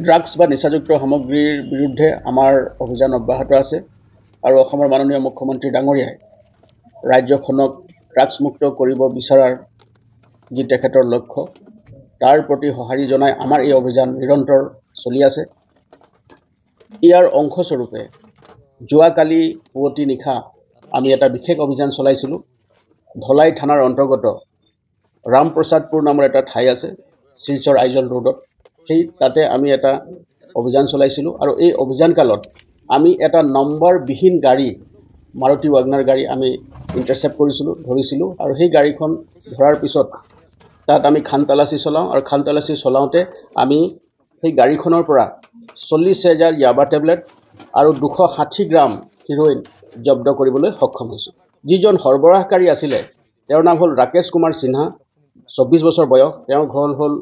Drugs বা নিচাযুক্ত সামগ্ৰীৰ বিৰুদ্ধে আমাৰ অভিযান অব্যাহত আছে আৰু অসমৰ মাননীয় মুখ্যমন্ত্ৰী ডাঙৰীয়াই ৰাজ্যখনক ড্ৰাগছমুক্ত কৰিব বিচৰাৰ যি তেখেতৰ লক্ষ্য তাৰ প্ৰতি সঁহাৰি জনাই আমাৰ এই অভিযান নিৰন্তৰ চলি আছে। ইয়াৰ অংশস্বৰূপে যোৱাকালি পুৱতি নিশা আমি এটা বিশেষ অভিযান চলাইছিলোঁ। ধলাই থানাৰ অন্তৰ্গত ৰামপ্ৰসাদপুৰ নামৰ এটা ঠাই আছে শিলচৰ আইজল ৰোডত, সেই তাতে আমি এটা অভিযান চলাইছিলোঁ আৰু এই অভিযান কালত আমি এটা নম্বৰবিহীন গাড়ী মাৰুতি ৱাগনাৰ গাড়ী আমি ইণ্টাৰচেপ্ট ধৰিছিলোঁ আৰু সেই গাড়ীখন ধৰাৰ পিছত তাত আমি খান তালাচী চলাওঁ আৰু খান তালাচী চলাওঁতে আমি সেই গাড়ীখনৰ পৰা 40,000 ইয়াবা টেবলেট আৰু 260 গ্ৰাম হিৰোইন জব্দ কৰিবলৈ সক্ষম হৈছোঁ। যিজন সৰবৰাহকাৰী আছিলে তেওঁৰ নাম হ'ল ৰাকেশ কুমাৰ সিনহা, 24 বছৰ বয়স। তেওঁৰ ঘৰ হ'ল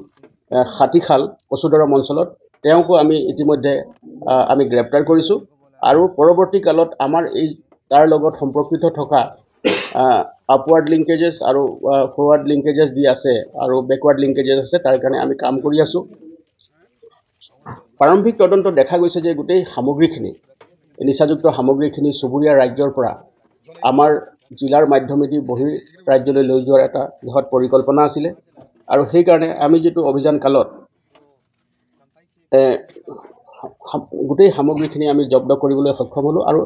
হাতীখাল কচুদৰম অঞ্চলত। তেওঁকো আমি ইতিমধ্যে আমি গ্ৰেপ্তাৰ কৰিছোঁ আৰু পৰৱৰ্তী কালত আমাৰ এই তাৰ লগত সম্পৰ্কিত থকা আপৱাৰ্ড লিংকেজেছ আৰু ফৰৱাৰ্ড লিংকেজেছ দি আছে আৰু বেকৱাৰ্ড লিংকেজেছ আছে, তাৰ কাৰণে আমি কাম কৰি আছোঁ। প্ৰাৰম্ভিক তদন্ত দেখা গৈছে যে গোটেই সামগ্ৰীখিনি নিচাযুক্ত সামগ্ৰীখিনি চুবুৰীয়া ৰাজ্যৰ পৰা আমাৰ জিলাৰ মাধ্যমেদি বহিৰ ৰাজ্যলৈ লৈ যোৱাৰ এটা বৃহৎ পৰিকল্পনা আছিলে আৰু সেইকাৰণে আমি যিটো অভিযান কালত গোটেই সামগ্ৰীখিনি আমি জব্দ কৰিবলৈ সক্ষম হ'লোঁ আৰু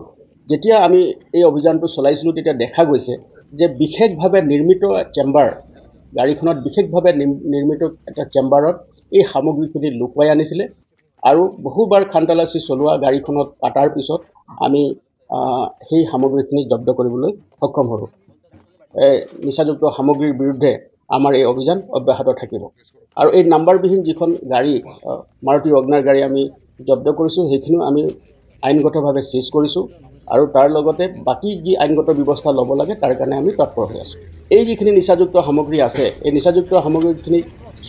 যেতিয়া আমি এই অভিযানটো চলাইছিলোঁ তেতিয়া দেখা গৈছে যে বিশেষভাৱে নিৰ্মিত চেম্বাৰ, গাড়ীখনত বিশেষভাৱে নিৰ্মিত এটা চেম্বাৰত এই সামগ্ৰীখিনি লুকুৱাই আনিছিলে আৰু বহুবাৰ খানতালাচী চলোৱা গাড়ীখনত কাটাৰ পিছত আমি সেই সামগ্ৰীখিনি জব্দ কৰিবলৈ সক্ষম হ'লোঁ। নিচাযুক্ত সামগ্ৰীৰ বিৰুদ্ধে আমাৰ এই অভিযান অব্যাহত থাকিব আৰু এই নাম্বাৰবিহীন যিখন গাড়ী মাৰুতি ৱাগনাৰ গাড়ী আমি জব্দ কৰিছোঁ সেইখিনিও আমি আইনগতভাৱে চিজ কৰিছোঁ আৰু তাৰ লগতে বাকী যি আইনগত ব্যৱস্থা ল'ব লাগে তাৰ কাৰণে আমি তৎপৰ হৈ আছোঁ। এই যিখিনি নিচাযুক্ত সামগ্ৰী আছে এই নিচাযুক্ত সামগ্ৰীখিনি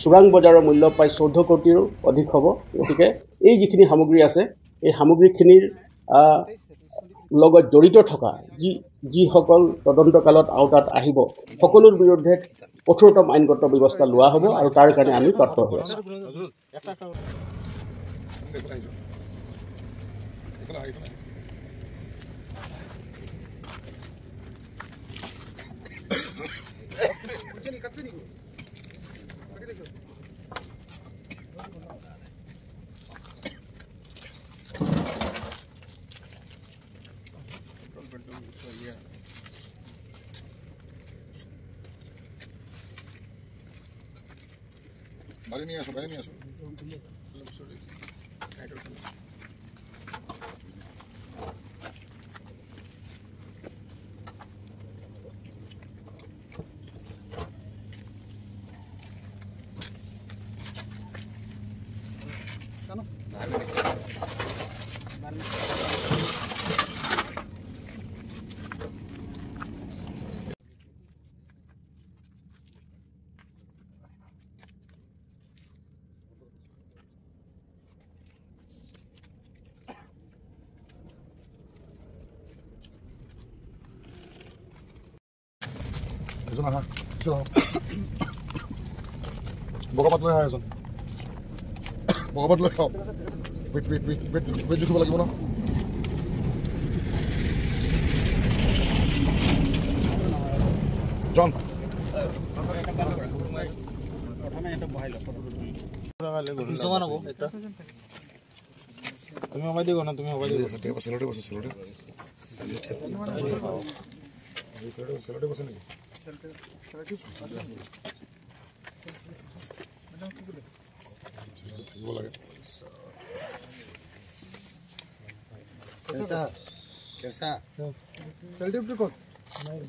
চোৰাং বজাৰৰ মূল্য প্ৰায় 14 কোটিৰো অধিক হ'ব। গতিকে এই যিখিনি সামগ্ৰী আছে এই সামগ্ৰীখিনিৰ লগত জড়িত থকা যিসকল তদন্তকালত আওতাত আহিব সকলোৰ বিৰুদ্ধে কঠোৰতম আইনগত ব্যৱস্থা লোৱা হ'ব আৰু তাৰ কাৰণে আমি তৎপৰ হৈ আছোঁ। Bari niye eso? এজন আহা বগাপাত লৈ আহা এজন বগাপাত লৈ আহক বেট জুখিব লাগিব ন জন তুমি মোবাইল দিও না তুমি মোবাইল দিও সেলোটে বসে সেলোটে বসে নাকি कैसा सेल्टिव टू कौन नहीं